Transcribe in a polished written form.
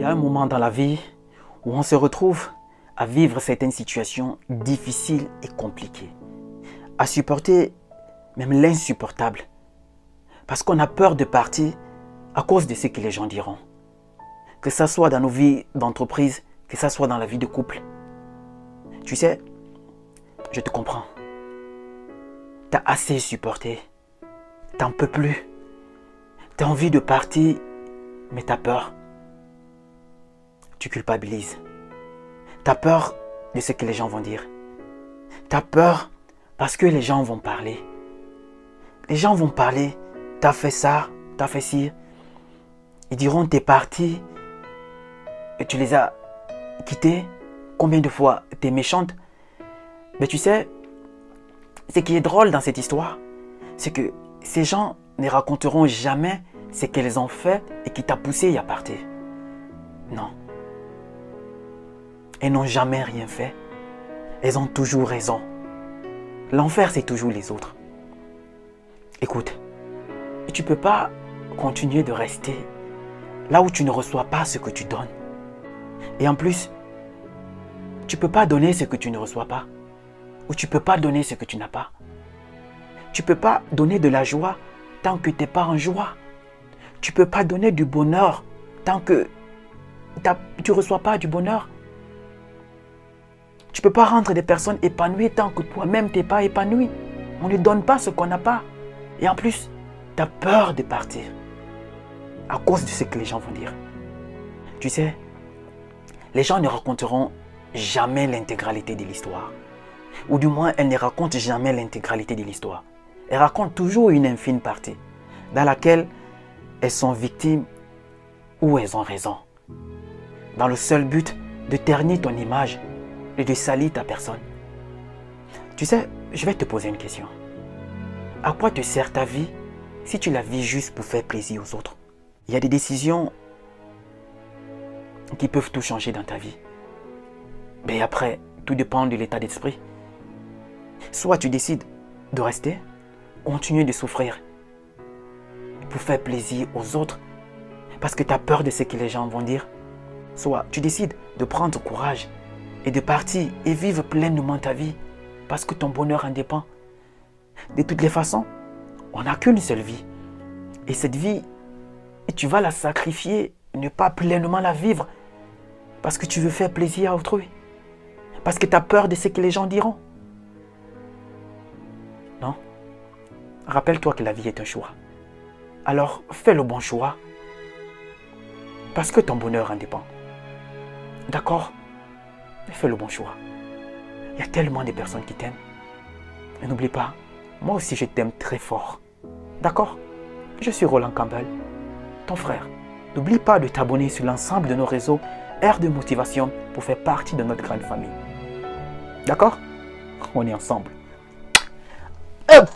y a un moment dans la vie où on se retrouve à vivre certaines situations difficiles et compliquées, à supporter même l'insupportable, parce qu'on a peur de partir à cause de ce que les gens diront. Que ça soit dans nos vies d'entreprise, que ça soit dans la vie de couple. Tu sais, je te comprends. T'as assez supporté, t'en peux plus. T'as envie de partir, mais t'as peur. Tu culpabilises. T'as peur de ce que les gens vont dire. T'as peur parce que les gens vont parler. Les gens vont parler. T'as fait ça, t'as fait ci. Ils diront t'es parti et tu les as quittés. Combien de fois t'es méchante. Mais tu sais, ce qui est drôle dans cette histoire, c'est que ces gens ne raconteront jamais ce qu'elles ont fait et qui t'a poussé à partir. Non. Elles n'ont jamais rien fait. Elles ont toujours raison. L'enfer, c'est toujours les autres. Écoute, tu ne peux pas continuer de rester là où tu ne reçois pas ce que tu donnes. Et en plus, tu ne peux pas donner ce que tu ne reçois pas. Ou tu ne peux pas donner ce que tu n'as pas. Tu ne peux pas donner de la joie tant que tu n'es pas en joie. Tu ne peux pas donner du bonheur tant que tu ne reçois pas du bonheur. Tu ne peux pas rendre des personnes épanouies tant que toi-même tu n'es pas épanoui. On ne donne pas ce qu'on n'a pas. Et en plus, tu as peur de partir à cause de ce que les gens vont dire. Tu sais, les gens ne raconteront jamais l'intégralité de l'histoire. Ou du moins, elles ne racontent jamais l'intégralité de l'histoire. Elles racontent toujours une infime partie dans laquelle elles sont victimes ou elles ont raison. Dans le seul but de ternir ton image et de salir ta personne. Tu sais, je vais te poser une question. À quoi te sert ta vie si tu la vis juste pour faire plaisir aux autres? Il y a des décisions qui peuvent tout changer dans ta vie. Mais après, tout dépend de l'état d'esprit. Soit tu décides de rester, continuer de souffrir pour faire plaisir aux autres parce que tu as peur de ce que les gens vont dire. Soit tu décides de prendre courage et de partir et vivre pleinement ta vie parce que ton bonheur en dépend. De toutes les façons, on n'a qu'une seule vie. Et cette vie, tu vas la sacrifier, ne pas pleinement la vivre parce que tu veux faire plaisir à autrui. Parce que tu as peur de ce que les gens diront. Non. Rappelle-toi que la vie est un choix. Alors fais le bon choix. Parce que ton bonheur en dépend. D'accord? Fais le bon choix. Il y a tellement de personnes qui t'aiment. Et n'oublie pas, moi aussi je t'aime très fort. D'accord? Je suis Roland Campbell, ton frère. N'oublie pas de t'abonner sur l'ensemble de nos réseaux Air de Motivation pour faire partie de notre grande famille. D'accord? On est ensemble. Hop!